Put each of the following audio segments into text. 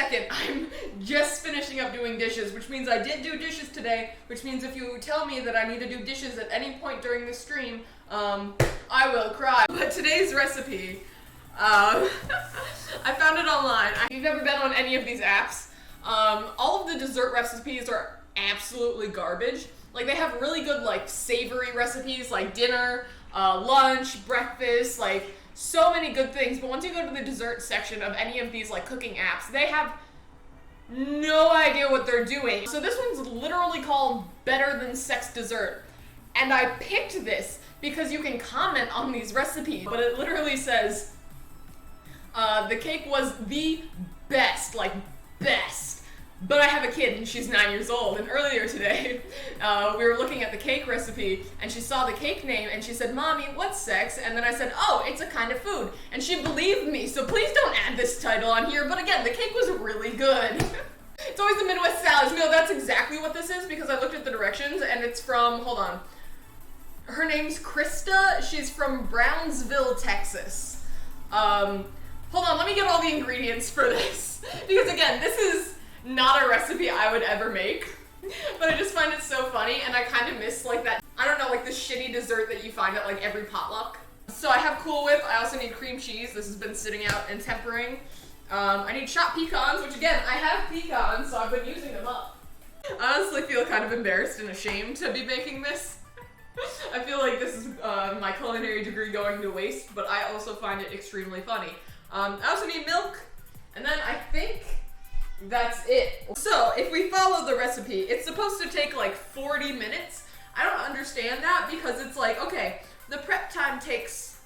second, I'm just finishing up doing dishes, which means I did do dishes today, which means if you tell me that I need to do dishes at any point during the stream, I will cry. But today's recipe, I found it online. If you've ever been on any of these apps, all of the dessert recipes are absolutely garbage. Like, they have really good, like, savory recipes, like dinner, lunch, breakfast, like, so many good things, but once you go to the dessert section of any of these like cooking apps, they have no idea what they're doing. So this one's literally called Better Than Sex Dessert. And I picked this because you can comment on these recipes, but it literally says, the cake was the best, like best. But I have a kid and she's 9 years old, and earlier today, we were looking at the cake recipe and she saw the cake name and she said, "Mommy, what's sex?" And then I said, "Oh, it's a kind of food." And she believed me, so please don't add this title on here. But again, the cake was really good. It's always the Midwest salads. No, that's exactly what this is because I looked at the directions and it's from, hold on. Her name's Krista. She's from Brownsville, Texas. Hold on, let me get all the ingredients for this. Because again, this is not a recipe I would ever make, but I just find it so funny, and I kind of miss like that, I don't know, like the shitty dessert that you find at like every potluck. So I have Cool Whip, I also need cream cheese, this has been sitting out and tempering. I need chopped pecans, which again, I have pecans, so I've been using them up. I honestly feel kind of embarrassed and ashamed to be making this. I feel like this is my culinary degree going to waste, but I also find it extremely funny. I also need milk, and then I think that's it. So, if we follow the recipe, it's supposed to take like 40 minutes. I don't understand that because it's like, okay, the prep time takes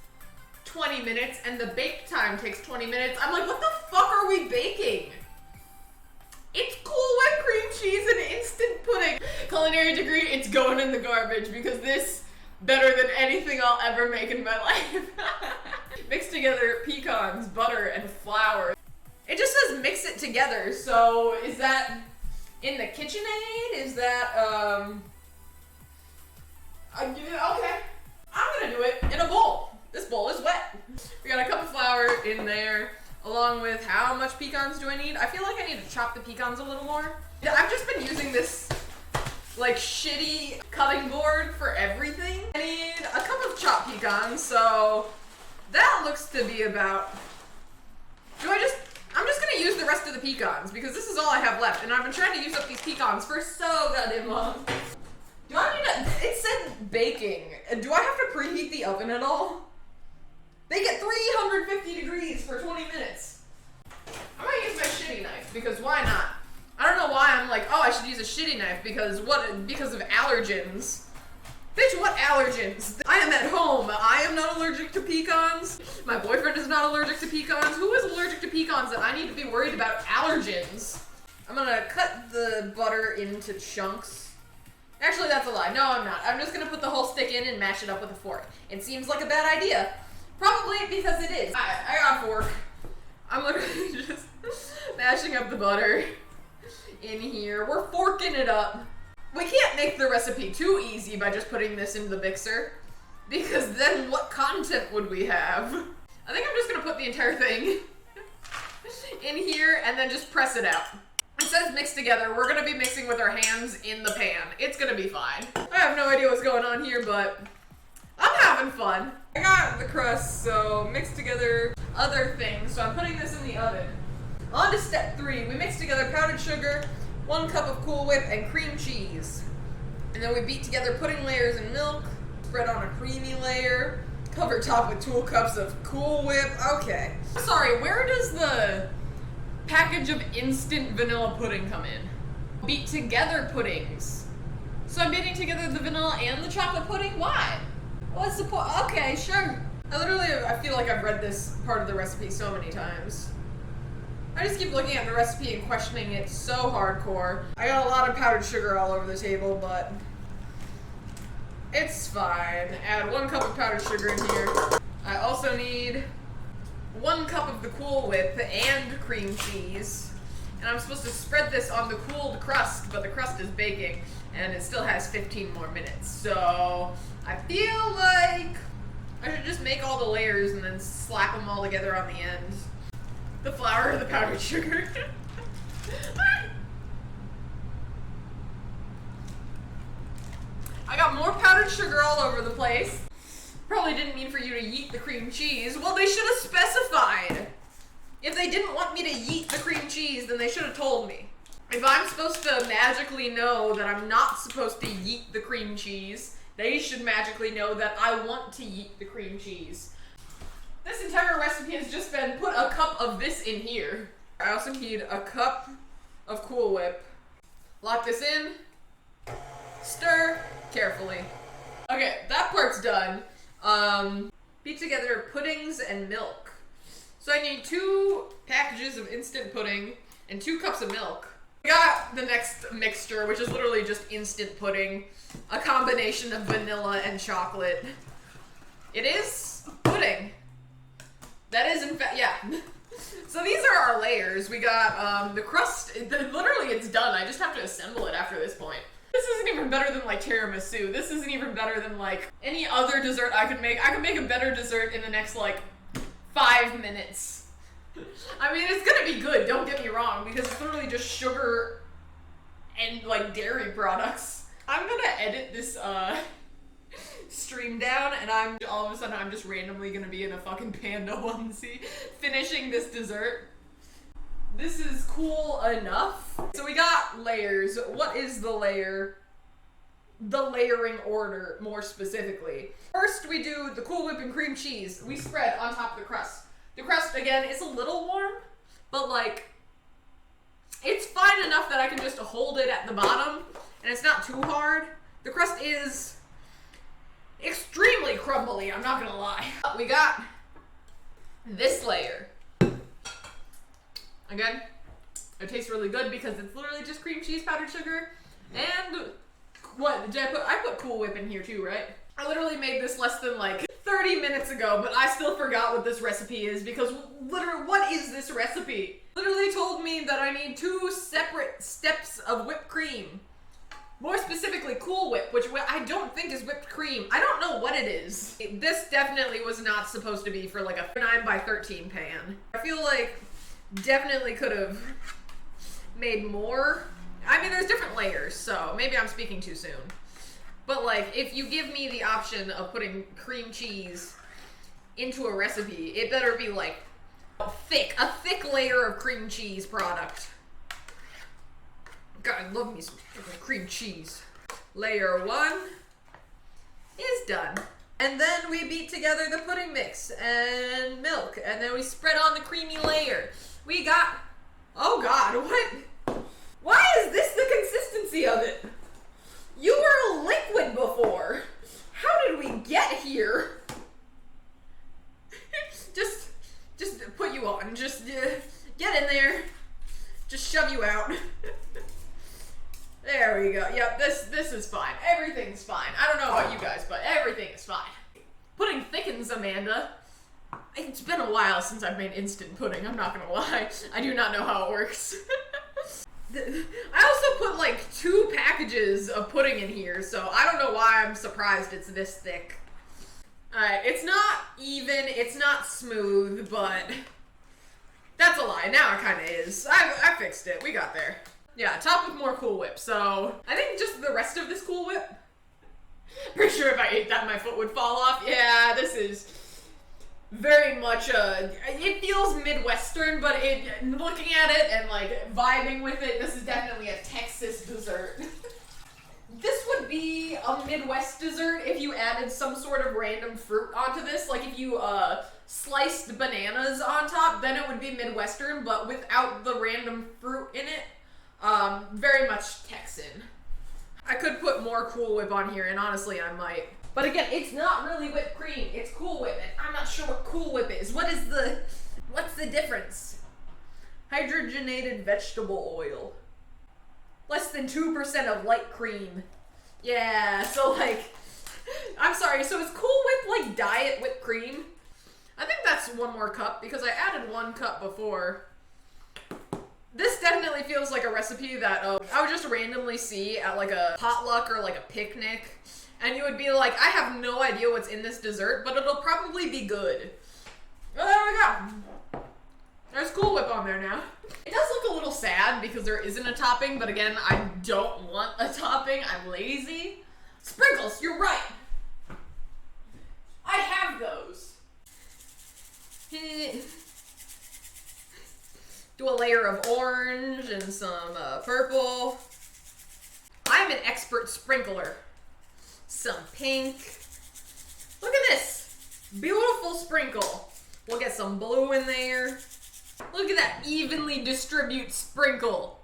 20 minutes and the bake time takes 20 minutes. I'm like, what the fuck are we baking? It's Cool Whip cream cheese and instant pudding. Culinary degree, it's going in the garbage because this better than anything I'll ever make in my life. Mix together pecans, butter, and flour. It just says mix it together, so is that in the KitchenAid? Is that, okay. I'm gonna do it in a bowl. This bowl is wet. We got a cup of flour in there, along with how much pecans do I need? I feel like I need to chop the pecans a little more. I've just been using this, like, shitty cutting board for everything. I need a cup of chopped pecans, so that looks to be about, I'm just gonna use the rest of the pecans because this is all I have left, and I've been trying to use up these pecans for so goddamn long. Do I need to, it said baking. Do I have to preheat the oven at all? They get 350 degrees for 20 minutes. I'm gonna use my shitty knife because why not? I don't know why I'm like, oh, I should use a shitty knife because because of allergens. Bitch, what allergens? I am at home. I am not allergic to pecans. My boyfriend is not allergic to pecans. Who is allergic to pecans that I need to be worried about allergens? I'm gonna cut the butter into chunks. Actually, that's a lie. No, I'm not. I'm just gonna put the whole stick in and mash it up with a fork. It seems like a bad idea. Probably because it is. I got a fork. I'm literally just mashing up the butter in here. We're forking it up. We can't make the recipe too easy by just putting this into the mixer, because then what content would we have? I think I'm just gonna put the entire thing in here and then just press it out. It says mix together. We're gonna be mixing with our hands in the pan. It's gonna be fine. I have no idea what's going on here, but I'm having fun. I got the crust, so mix together other things. So I'm putting this in the oven. On to step 3. We mix together powdered sugar, 1 cup of Cool Whip, and cream cheese. And then we beat together pudding layers and milk, spread on a creamy layer, cover top with 2 cups of Cool Whip. Okay. Sorry, where does the package of instant vanilla pudding come in? Beat together puddings. So I'm beating together the vanilla and the chocolate pudding? Why? What's the point? Okay, sure. I feel like I've read this part of the recipe so many times. I just keep looking at the recipe and questioning it so hardcore. I got a lot of powdered sugar all over the table, but it's fine. Add 1 cup of powdered sugar in here. I also need 1 cup of the Cool Whip and cream cheese. And I'm supposed to spread this on the cooled crust, but the crust is baking, and it still has 15 more minutes. So I feel like I should just make all the layers and then slap them all together on the end. The flour or the powdered sugar. I got more powdered sugar all over the place. Probably didn't mean for you to yeet the cream cheese. Well, they should have specified. If they didn't want me to yeet the cream cheese, then they should have told me. If I'm supposed to magically know that I'm not supposed to yeet the cream cheese, they should magically know that I want to yeet the cream cheese. This entire recipe has just been put a cup of this in here. I also need a cup of Cool Whip. Lock this in. Stir carefully. Okay, that part's done. Beat together puddings and milk. So I need 2 packages of instant pudding and 2 cups of milk. We got the next mixture, which is literally just instant pudding. A combination of vanilla and chocolate. It is pudding. That is, in fact, yeah. So these are our layers. We got the crust. Literally, it's done. I just have to assemble it after this point. This isn't even better than like tiramisu. This isn't even better than like any other dessert I could make. I could make a better dessert in the next like 5 minutes. I mean, it's gonna be good, don't get me wrong, because it's literally just sugar and like dairy products. I'm gonna edit this stream down, and all of a sudden I'm just randomly gonna be in a fucking panda onesie finishing this dessert. This is cool enough. So we got layers. What is the layer? The layering order, more specifically. First, we do the Cool Whip and cream cheese. We spread on top of the crust. The crust, again, is a little warm, but like, it's fine enough that I can just hold it at the bottom, and it's not too hard. The crust is extremely crumbly, I'm not gonna lie. We got this layer. Again, it tastes really good because it's literally just cream cheese, powdered sugar, and what did I put Cool Whip in here too, right? I literally made this less than like 30 minutes ago, but I still forgot what this recipe is because literally, what is this recipe? Literally told me that I need 2 separate steps of whipped cream. More specifically, Cool Whip, which I don't think is whipped cream. I don't know what it is. This definitely was not supposed to be for like a 9x13 pan. I feel like definitely could have made more. I mean, there's different layers, so maybe I'm speaking too soon. But like, if you give me the option of putting cream cheese into a recipe, it better be like a thick layer of cream cheese product. God, I love me some cream cheese. Layer 1 is done. And then we beat together the pudding mix and milk, and then we spread on the creamy layer. We got, oh God, what? Why is this the consistency of it? You were liquid before. How did we get here? just put you on. Just get in there. Just shove you out. There we go. Yep, this is fine. Everything's fine. I don't know about you guys, but everything is fine. Pudding thickens, Amanda. It's been a while since I've made instant pudding, I'm not gonna lie. I do not know how it works. I also put like 2 packages of pudding in here, so I don't know why I'm surprised it's this thick. Alright, it's not even, it's not smooth, but that's a lie. Now it kind of is. I fixed it. We got there. Yeah, top with more Cool Whip. So I think just the rest of this Cool Whip. Pretty sure if I ate that, my foot would fall off. Yeah, this is very much it feels Midwestern, but looking at it and like vibing with it, this is definitely a Texas dessert. This would be a Midwest dessert if you added some sort of random fruit onto this. Like if you sliced bananas on top, then it would be Midwestern, but without the random fruit in it. Very much Texan. I could put more Cool Whip on here, and honestly, I might. But again, it's not really whipped cream, it's Cool Whip, and I'm not sure what Cool Whip is. What's the difference? Hydrogenated vegetable oil. Less than 2% of light cream. Yeah, so like, I'm sorry, so is Cool Whip like diet whipped cream? I think that's 1 more cup, because I added 1 cup before. This definitely feels like a recipe that I would just randomly see at like a potluck or like a picnic. And you would be like, I have no idea what's in this dessert, but it'll probably be good. Oh, there we go. There's Cool Whip on there now. It does look a little sad because there isn't a topping, but again, I don't want a topping. I'm lazy. Sprinkles, you're right. I have those. Do a layer of orange and some purple. I'm an expert sprinkler. Some pink. Look at this. Beautiful sprinkle. We'll get some blue in there. Look at that evenly distribute sprinkle.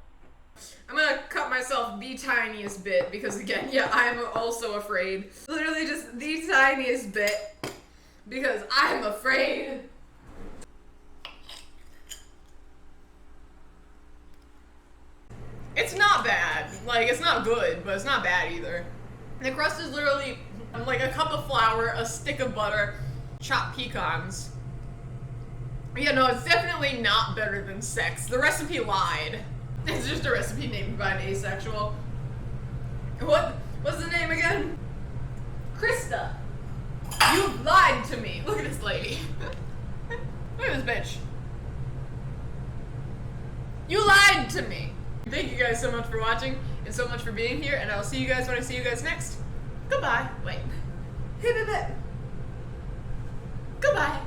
I'm gonna cut myself the tiniest bit because again, yeah, I'm also afraid. Literally just the tiniest bit because I'm afraid. It's not bad. Like, it's not good, but it's not bad either. The crust is literally like a cup of flour, a stick of butter, chopped pecans. Yeah, no, it's definitely not better than sex. The recipe lied. It's just a recipe named by an asexual. What's the name again? Krista. You lied to me. Look at this lady. Look at this bitch. You lied to me. Thank you guys so much for watching and so much for being here, and I'll see you guys when I see you guys next. Goodbye. Wait. Goodbye.